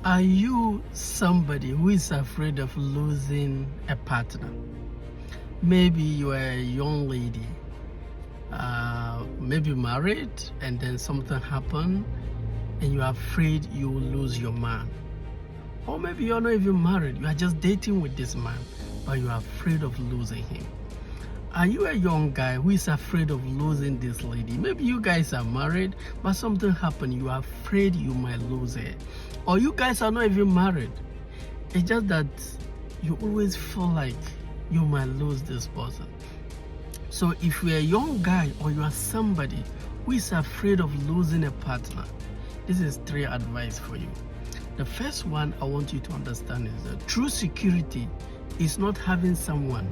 Are you somebody who is afraid of losing a partner? Maybe you are a young lady, maybe married, and then something happened and you're afraid you will lose your man. Or maybe you're not even married, you are just dating with this man, but you're afraid of losing him. Are you a young guy who is afraid of losing this lady? Maybe you guys are married, but something happened, you are afraid you might lose her. Or you guys are not even married. It's just that you always feel like you might lose this person. So if you're a young guy or you are somebody who is afraid of losing a partner, this is 3 advice for you. The first one I want you to understand is that true security is not having someone,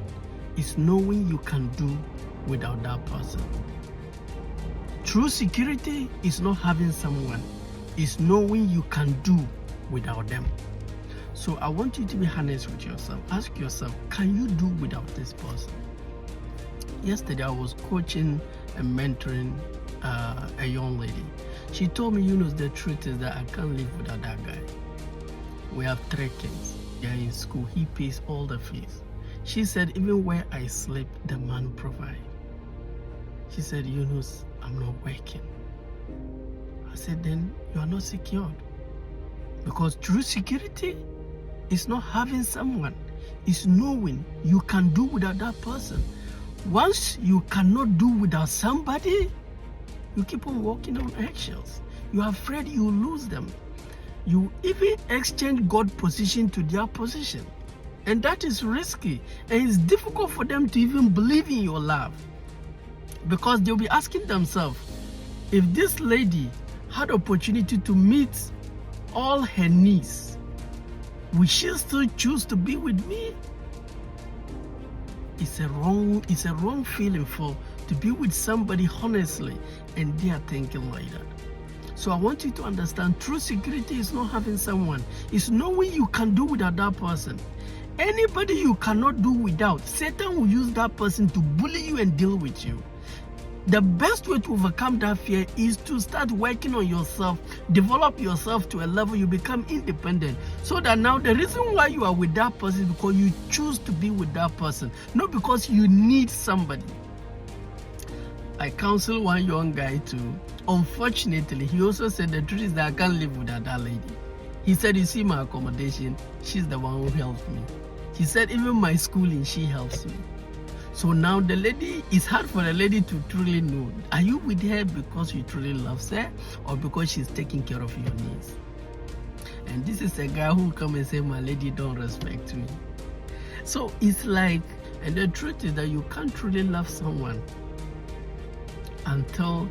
it's knowing you can do without that person. True security is not having someone, it's knowing you can do without them. So I want you to be honest with yourself. Ask yourself, can you do without this person? Yesterday I was coaching and mentoring a young lady. She told me, the truth is that I can't live without that guy. We have 3 kids. They're in school. He pays all the fees. She said, even where I sleep, the man provides. She said, I'm not working. I said, then you are not secured. Because true security is not having someone. It's knowing you can do without that person. Once you cannot do without somebody, you keep on walking on eggshells. You are afraid you lose them. You even exchange God's position to their position. And that is risky. And it's difficult for them to even believe in your love. Because they'll be asking themselves, if this lady had opportunity to meet all her needs, will she still choose to be with me? It's a wrong feeling to be with somebody honestly and they are thinking like that. So I want you to understand, true security is not having someone, it's knowing you can do without that person. Anybody you cannot do without, Satan will use that person to bully you and deal with you. The best way to overcome that fear is to start working on yourself, develop yourself to a level you become independent. So that now the reason why you are with that person is because you choose to be with that person, not because you need somebody. I counsel one young guy too. Unfortunately, he also said the truth is that I can't live without that lady. He said, you see my accommodation, she's the one who helps me. He said, even my schooling, she helps me. So now the lady, it's hard for the lady to truly know, are you with her because you truly love her or because she's taking care of your needs? And this is a guy who come and say, my lady don't respect me. So it's like, and the truth is that you can't truly love someone until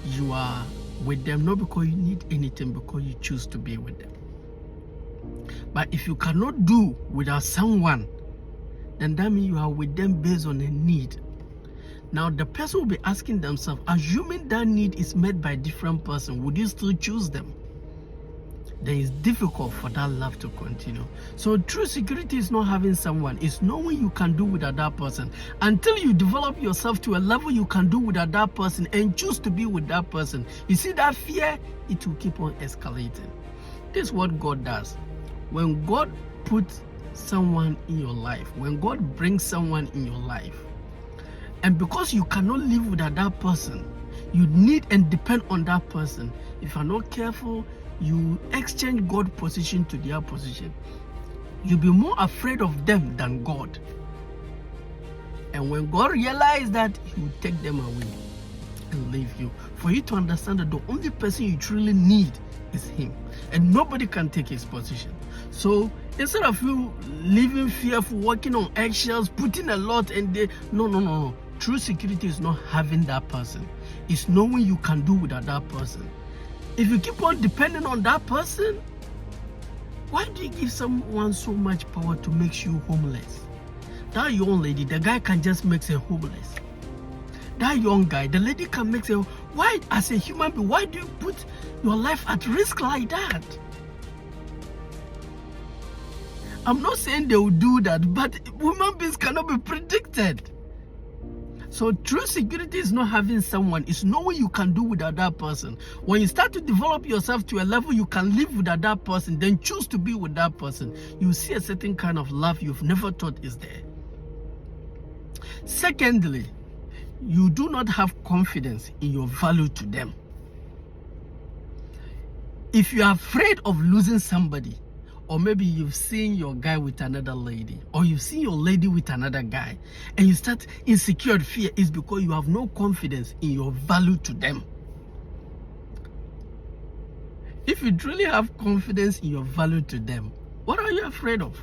you are with them, not because you need anything, because you choose to be with them. But if you cannot do without someone, then that means you are with them based on a need. Now the person will be asking themselves, assuming that need is met by a different person, would you still choose them? Then it's difficult for that love to continue. So true security is not having someone, it's knowing you can do without that person. Until you develop yourself to a level you can do without that person and choose to be with that person, you see that fear, it will keep on escalating. This is what God does. When God puts someone in your life, when God brings someone in your life, and because you cannot live without that person, you need and depend on that person. If you're not careful, you exchange God's position to their position. You'll be more afraid of them than God. And when God realizes that, He will take them away and leave you. For you to understand that the only person you truly need is Him. And nobody can take His position. So instead of you living fearful, walking on eggshells, putting a lot and no. True security is not having that person. It's knowing you can do without that person. If you keep on depending on that person, why do you give someone so much power to make you homeless? That young lady, the guy can just make her homeless. That young guy, the lady can make her. Why, as a human being, why do you put your life at risk like that? I'm not saying they will do that, but human beings cannot be predicted. So true security is not having someone, it's knowing you can do without that person. When you start to develop yourself to a level you can live without that person, then choose to be with that person, you see a certain kind of love you've never thought is there. Secondly, you do not have confidence in your value to them. If you are afraid of losing somebody, or maybe you've seen your guy with another lady, or you've seen your lady with another guy, and you start insecure fear, is because you have no confidence in your value to them. If you truly have confidence in your value to them, what are you afraid of?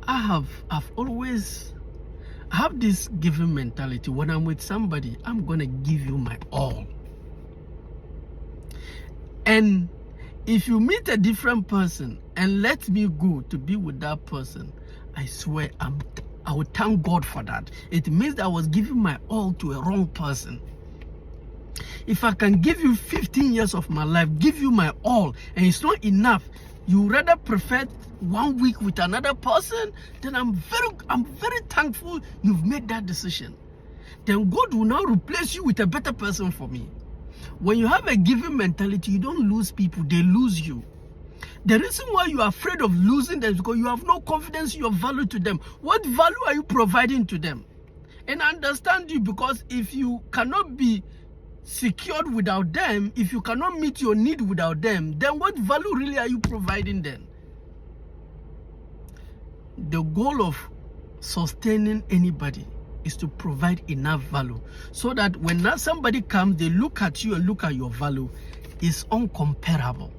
I have this giving mentality. When I'm with somebody, I'm gonna give you my all. And if you meet a different person and let me go to be with that person, I swear I will thank God for that. It means that I was giving my all to a wrong person. If I can give you 15 years of my life, give you my all, and it's not enough, you rather prefer 1 week with another person, then I'm very thankful you've made that decision. Then God will now replace you with a better person for me. When you have a giving mentality, you don't lose people, they lose you. The reason why you are afraid of losing them is because you have no confidence in your value to them. What value are you providing to them? And I understand you, because if you cannot be secured without them, if you cannot meet your need without them, then what value really are you providing them? The goal of sustaining anybody is to provide enough value so that when somebody comes, they look at you and look at your value. It's uncomparable.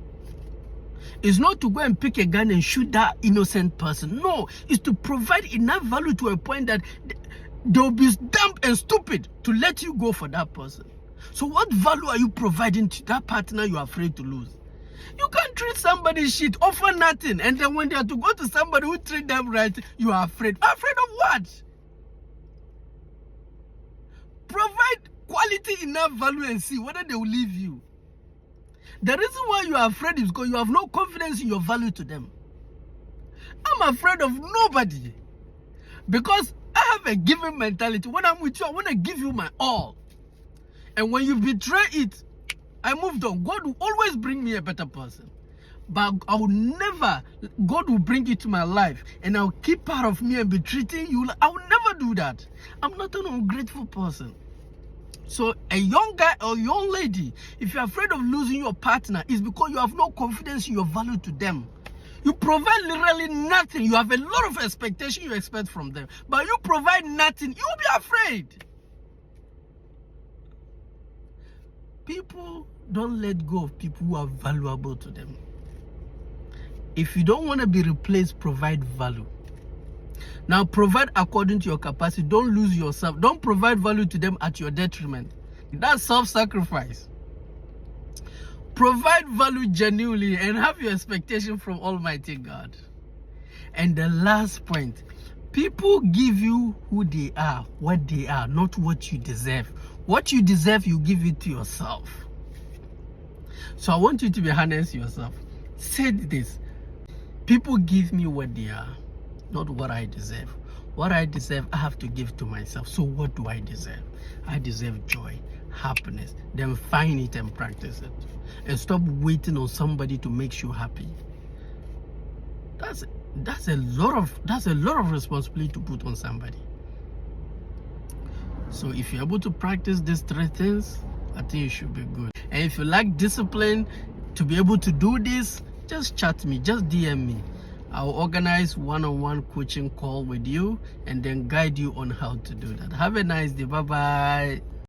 It's not to go and pick a gun and shoot that innocent person. No, it's to provide enough value to a point that they'll be dumb and stupid to let you go for that person. So what value are you providing to that partner you're afraid to lose? You can't treat somebody shit, offer nothing, and then when they have to go to somebody who treat them right, you are afraid. Afraid of what? Provide quality enough value and see whether they will leave you. The reason why you are afraid is because you have no confidence in your value to them. I'm afraid of nobody because I have a giving mentality. When I'm with you, I want to give you my all. And when you betray it, I moved on. God will always bring me a better person. But I will never, God will bring it to my life and I'll keep part of me and be treating you. I will never do that. I'm not an ungrateful person. So a young guy or young lady, if you're afraid of losing your partner, it's because you have no confidence in your value to them. You provide literally nothing. You have a lot of expectation you expect from them, but you provide nothing. You'll be afraid. People don't let go of people who are valuable to them. If you don't want to be replaced, provide value. Now provide according to your capacity. Don't lose yourself. Don't provide value to them at your detriment. That's self-sacrifice. Provide value genuinely and have your expectation from Almighty God. And the last point, people give you who they are, what they are, not what you deserve. What you deserve, you give it to yourself. So I want you to be honest with yourself. Say this: people give me what they are, not what I deserve. What I deserve, I have to give to myself. So what do I deserve? I deserve joy, happiness. Then find it and practice it. And stop waiting on somebody to make you happy. That's a lot of responsibility to put on somebody. So if you're able to practice these 3 things, I think you should be good. And if you lack discipline to be able to do this, just chat me, just DM me. I'll organize one-on-one coaching call with you and then guide you on how to do that. Have a nice day. Bye-bye.